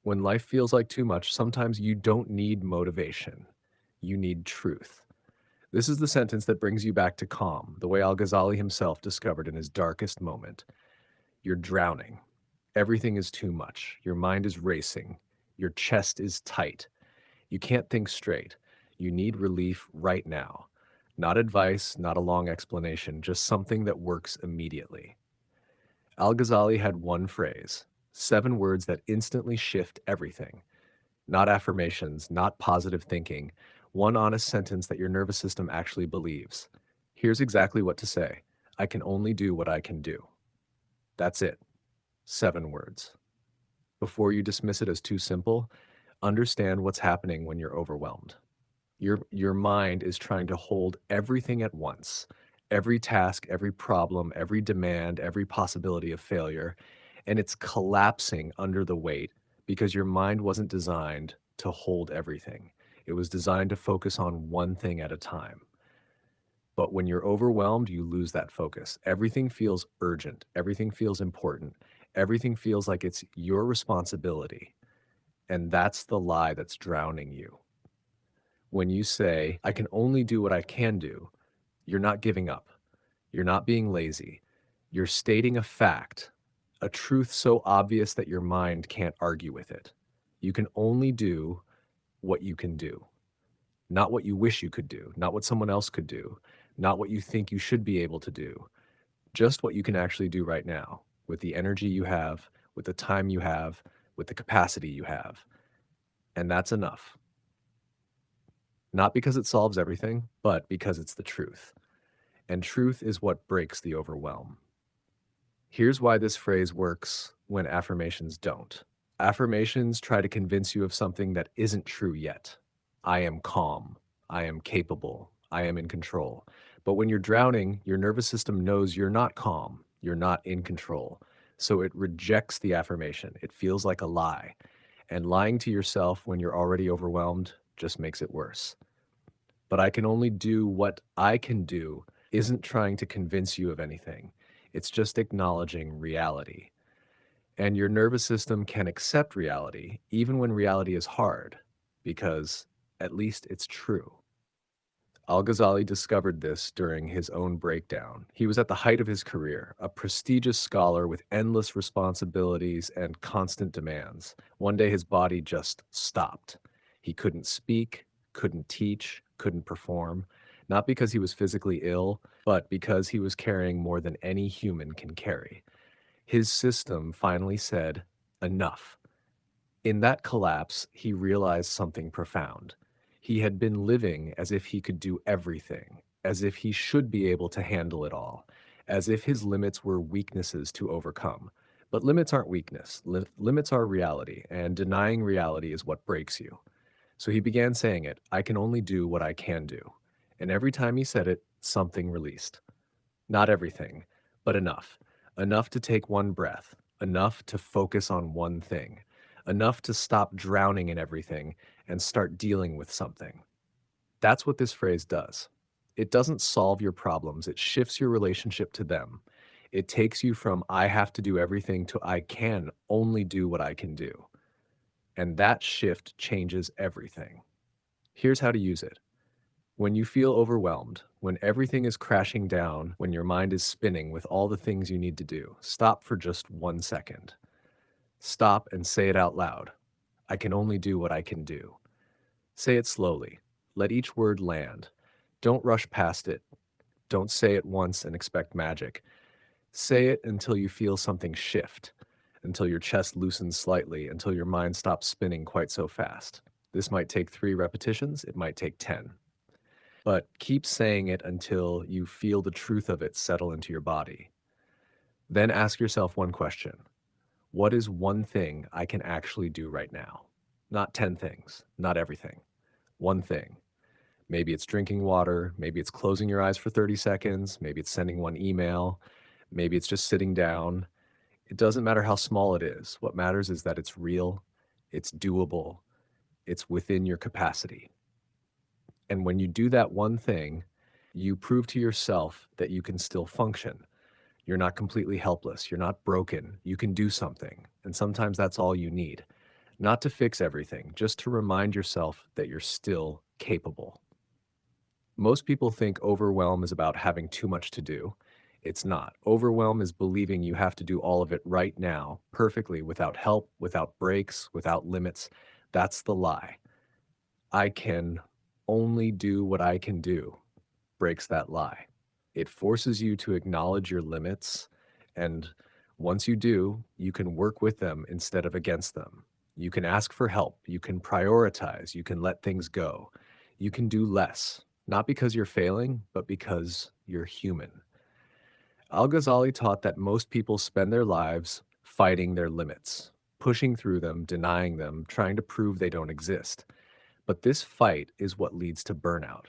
When life feels like too much, sometimes you don't need motivation. You need truth. This is the sentence that brings you back to calm, the way Al Ghazali himself discovered in his darkest moment. You're drowning. Everything is too much. Your mind is racing. Your chest is tight. You can't think straight. You need relief right now. Not advice, not a long explanation, just something that works immediately. Al Ghazali had one phrase, 7 words that instantly shift everything. Not affirmations, not positive thinking, one honest sentence that your nervous system actually believes. Here's exactly what to say: I can only do what I can do. That's it. 7 words. Before you dismiss it as too simple, understand what's happening when you're overwhelmed. Your mind is trying to hold everything at once. Every task, every problem, every demand, every possibility of failure, and it's collapsing under the weight because your mind wasn't designed to hold everything. It was designed to focus on one thing at a time. But when you're overwhelmed, you lose that focus. Everything feels urgent. Everything feels important. Everything feels like it's your responsibility. And that's the lie that's drowning you. When you say, I can only do what I can do, you're not giving up. You're not being lazy. You're stating a fact, a truth so obvious that your mind can't argue with it. You can only do what you can do, not what you wish you could do, not what someone else could do, not what you think you should be able to do, just what you can actually do right now with the energy you have, with the time you have, with the capacity you have. And that's enough. Not because it solves everything, but because it's the truth. And truth is what breaks the overwhelm. Here's why this phrase works when affirmations don't. Affirmations try to convince you of something that isn't true yet. I am calm. I am capable. I am in control. But when you're drowning, your nervous system knows you're not calm. You're not in control. So it rejects the affirmation. It feels like a lie. And lying to yourself when you're already overwhelmed just makes it worse. But I can only do what I can do isn't trying to convince you of anything. It's just acknowledging reality. And your nervous system can accept reality even when reality is hard, because at least it's true. Al Ghazali discovered this during his own breakdown. He was at the height of his career, a prestigious scholar with endless responsibilities and constant demands. One day his body just stopped. He couldn't speak, couldn't teach, couldn't perform, not because he was physically ill, but because he was carrying more than any human can carry. His system finally said, enough. In that collapse, he realized something profound. He had been living as if he could do everything, as if he should be able to handle it all, as if his limits were weaknesses to overcome. But limits aren't weakness. Limits are reality, and denying reality is what breaks you. So he began saying it, I can only do what I can do. And every time he said it, something released. Not everything, but enough. Enough to take one breath, enough to focus on one thing, enough to stop drowning in everything and start dealing with something. That's what this phrase does. It doesn't solve your problems, it shifts your relationship to them. It takes you from I have to do everything to I can only do what I can do. And that shift changes everything. Here's how to use it. When you feel overwhelmed, when everything is crashing down, when your mind is spinning with all the things you need to do, stop for just 1 second. Stop and say it out loud. I can only do what I can do. Say it slowly. Let each word land. Don't rush past it. Don't say it once and expect magic. Say it until you feel something shift, until your chest loosens slightly, until your mind stops spinning quite so fast. This might take 3 repetitions, it might take 10. But keep saying it until you feel the truth of it settle into your body. Then ask yourself one question. What is one thing I can actually do right now? Not 10 things, not everything. One thing. Maybe it's drinking water, maybe it's closing your eyes for 30 seconds, maybe it's sending one email, maybe it's just sitting down. It doesn't matter how small it is. What matters is that it's real, it's doable, it's within your capacity. And when you do that one thing, you prove to yourself that you can still function. You're not completely helpless. You're not broken. You can do something. And sometimes that's all you need. Not to fix everything, just to remind yourself that you're still capable. Most people think overwhelm is about having too much to do. It's not. Overwhelm is believing you have to do all of it right now, perfectly, without help, without breaks, without limits. That's the lie. I can only do what I can do breaks that lie. It forces you to acknowledge your limits, and once you do, you can work with them instead of against them. You can ask for help, you can prioritize, you can let things go. You can do less, not because you're failing, but because you're human. Al Ghazali taught that most people spend their lives fighting their limits, pushing through them, denying them, trying to prove they don't exist. But this fight is what leads to burnout.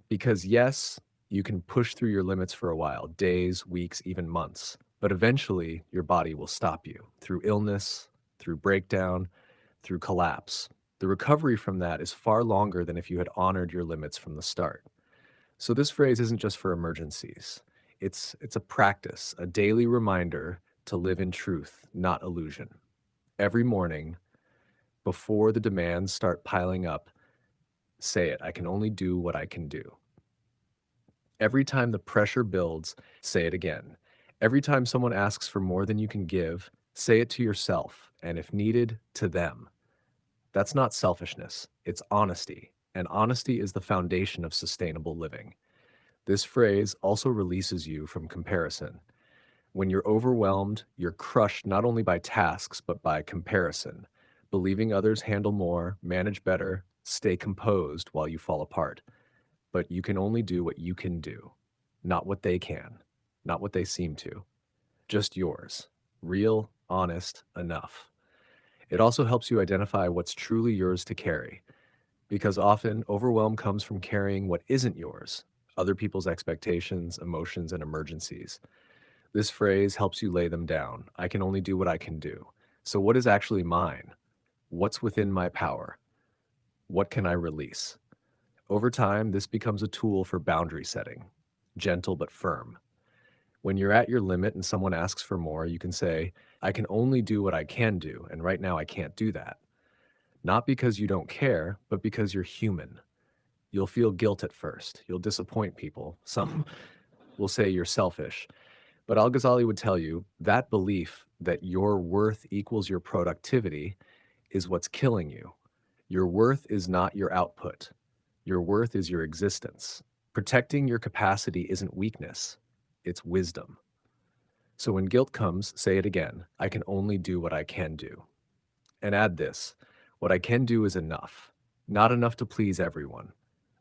Because yes, you can push through your limits for a while, days, weeks, even months, but eventually your body will stop you through illness, through breakdown, through collapse. The recovery from that is far longer than if you had honored your limits from the start. So this phrase isn't just for emergencies. It's a practice, a daily reminder to live in truth, not illusion. Every morning, before the demands start piling up, say it, I can only do what I can do. Every time the pressure builds, say it again. Every time someone asks for more than you can give, say it to yourself, and if needed, to them. That's not selfishness, it's honesty, and honesty is the foundation of sustainable living. This phrase also releases you from comparison. When you're overwhelmed, you're crushed not only by tasks, but by comparison, believing others handle more, manage better, stay composed while you fall apart. But you can only do what you can do, not what they can, not what they seem to, just yours. Real, honest, enough. It also helps you identify what's truly yours to carry, because often overwhelm comes from carrying what isn't yours, other people's expectations, emotions, and emergencies. This phrase helps you lay them down. I can only do what I can do. So, what is actually mine? What's within my power? What can I release? Over time, this becomes a tool for boundary setting, gentle but firm. When you're at your limit and someone asks for more, you can say, I can only do what I can do, and right now I can't do that. Not because you don't care, but because you're human. You'll feel guilt at first. You'll disappoint people. Some will say you're selfish. But Al Ghazali would tell you that belief that your worth equals your productivity is what's killing you. Your worth is not your output. Your worth is your existence. Protecting your capacity isn't weakness, it's wisdom. So when guilt comes, say it again, I can only do what I can do. And add this, what I can do is enough. Not enough to please everyone,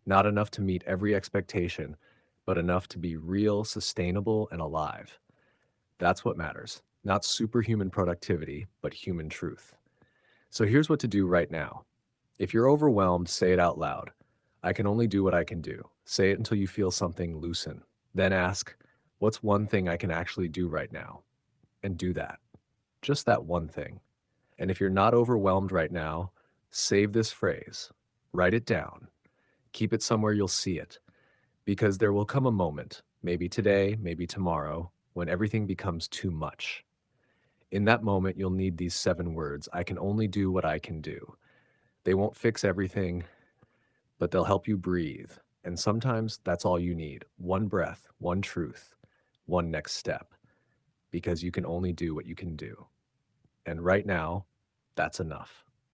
not enough to meet every expectation, but enough to be real, sustainable, and alive. That's what matters. Not superhuman productivity, but human truth. So here's what to do right now. If you're overwhelmed, say it out loud. I can only do what I can do. Say it until you feel something loosen. Then ask, what's one thing I can actually do right now? And do that. Just that one thing. And if you're not overwhelmed right now, save this phrase. Write it down. Keep it somewhere you'll see it. Because there will come a moment, maybe today, maybe tomorrow, when everything becomes too much. In that moment, you'll need these 7 words. I can only do what I can do. They won't fix everything, but they'll help you breathe. And sometimes that's all you need. One breath, one truth, one next step. Because you can only do what you can do. And right now, that's enough.